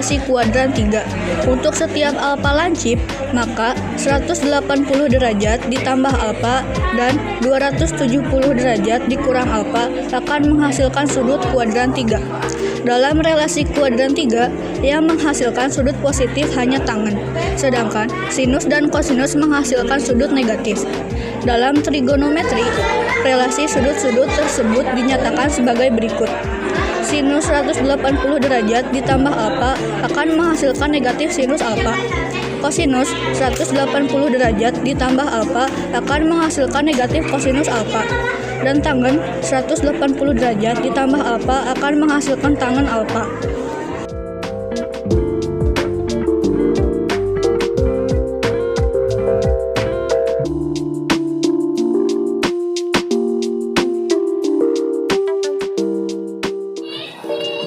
relasi kuadran 3. Untuk setiap alfa lancip, maka 180 derajat ditambah alfa dan 270 derajat dikurang alfa akan menghasilkan sudut kuadran 3. Dalam relasi kuadran 3, yang menghasilkan sudut positif hanya tangen, sedangkan sinus dan kosinus menghasilkan sudut negatif. Dalam trigonometri, relasi sudut-sudut tersebut dinyatakan sebagai berikut. Sinus 180 derajat ditambah alfa akan menghasilkan negatif sinus alfa. Kosinus 180 derajat ditambah alfa akan menghasilkan negatif kosinus alfa. Dan tangen 180 derajat ditambah alfa akan menghasilkan tangen alfa.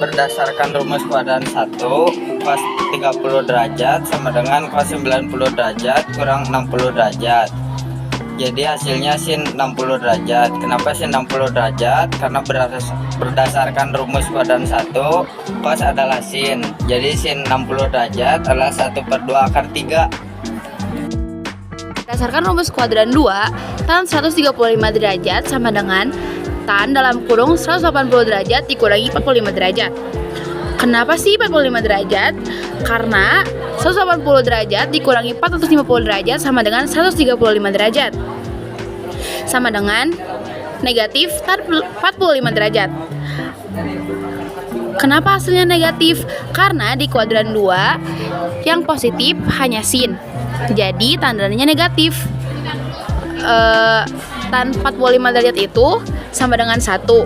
Berdasarkan rumus kuadran 1, cos 30 derajat sama dengan cos 90 derajat kurang 60 derajat. Jadi hasilnya sin 60 derajat. Kenapa sin 60 derajat? Karena berdasarkan rumus kuadran 1, cos adalah sin. Jadi sin 60 derajat adalah 1/2 akar 3. Berdasarkan rumus kuadran 2, tan 135 derajat sama dengan tan dalam kurung 180 derajat dikurangi 45 derajat. Kenapa sih 45 derajat? Karena 180 derajat dikurangi 450 derajat sama dengan 135 derajat. Sama dengan negatif tan 45 derajat. Kenapa hasilnya negatif? Karena di kuadran 2 yang positif hanya sin. Jadi tandanya negatif. Tan 45 derajat itu sama dengan 1.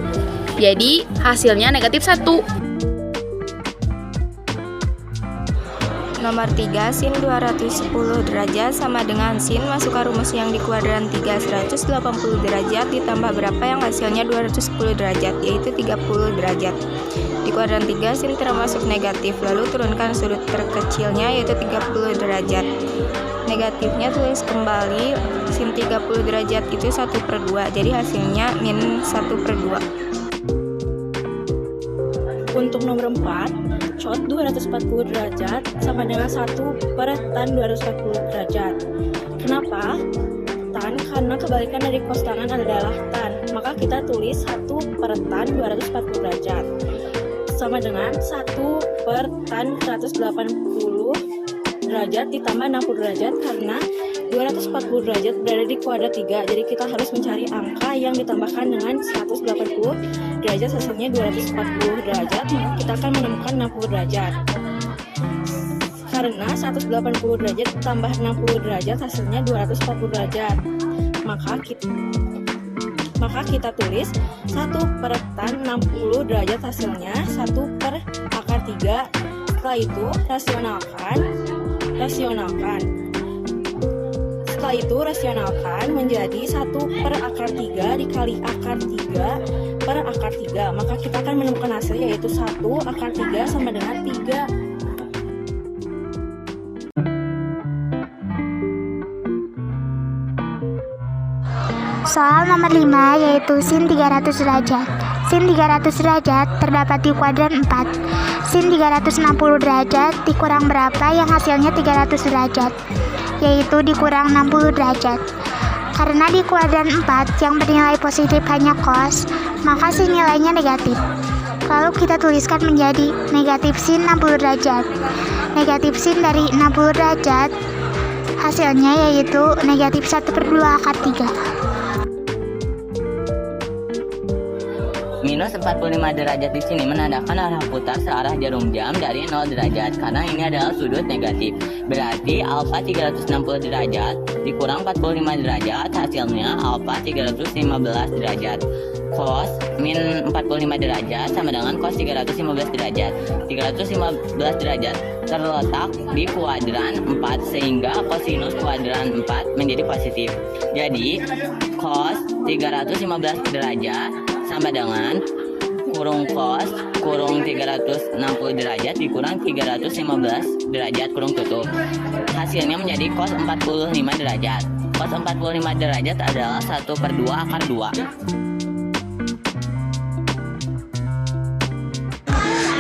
Jadi hasilnya negatif 1. Nomor 3, sin 210 derajat sama dengan sin, masukkan rumus yang di kuadran 3, 180 derajat ditambah berapa yang hasilnya 210 derajat, yaitu 30 derajat. Di kuadran 3, sin termasuk negatif, lalu turunkan sudut terkecilnya yaitu 30 derajat. Negatifnya tulis kembali, sin 30 derajat itu 1/2, jadi hasilnya min 1/2. Untuk nomor 4, cot 240 derajat sama dengan 1 per tan 240 derajat. Kenapa? Tan karena kebalikan dari cos tangan adalah tan, maka kita tulis 1 per tan 240 derajat sama dengan 1 per tan 180 derajat ditambah 60 derajat, karena 240 derajat berada di kuadrat 3, jadi kita harus mencari angka yang ditambahkan dengan 180 derajat, hasilnya 240 derajat, maka kita akan menemukan 60 derajat. Karena 180 derajat tambah 60 derajat hasilnya 240 derajat, maka kita tulis 1 per tan 60 derajat hasilnya 1 per akar 3. Setelah itu rasionalkan menjadi 1 per akar 3 dikali akar 3 per akar 3, maka kita akan menemukan hasil yaitu 1 akar 3 sama dengan 3. Soal nomor 5 yaitu sin 300 derajat. Sin 300 derajat terdapat di kuadran 4. Sin 360 derajat dikurang berapa yang hasilnya 300 derajat, yaitu dikurang 60 derajat. Karena di kuadran 4 yang bernilai positif hanya cos, maka sin nilainya negatif. Lalu kita tuliskan menjadi negatif sin 60 derajat. Negatif sin dari 60 derajat hasilnya yaitu negatif 1/2 akar 3. Minus 45 derajat di sini menandakan arah putar searah jarum jam dari 0 derajat, karena ini adalah sudut negatif. Berarti alfa 360 derajat dikurang 45 derajat hasilnya alfa 315 derajat. Cos min 45 derajat sama dengan cos 315 derajat. 315 derajat terletak di kuadran 4 sehingga kosinus kuadran 4 menjadi positif. Jadi cos 315 derajat sama dengan kurung cos kurung 360 derajat dikurang 315 derajat kurung tutup. Hasilnya menjadi cos 45 derajat. Cos 45 derajat adalah 1/2 akar 2.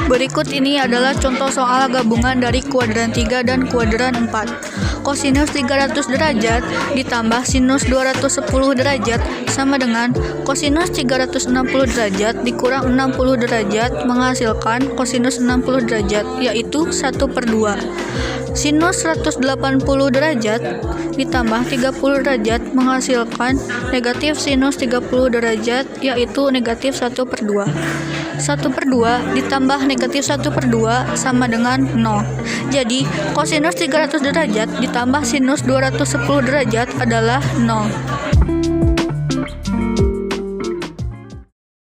Berikut ini adalah contoh soal gabungan dari kuadran 3 dan kuadran 4. Kosinus 300 derajat ditambah sinus 210 derajat sama dengan kosinus 360 derajat dikurang 60 derajat menghasilkan kosinus 60 derajat, yaitu 1/2. Sinus 180 derajat ditambah 30 derajat menghasilkan negatif sinus 30 derajat, yaitu negatif 1/2. 1/2 ditambah negatif 1/2 sama dengan 0. Jadi, kosinus 300 derajat ditambah sinus 210 derajat adalah 0.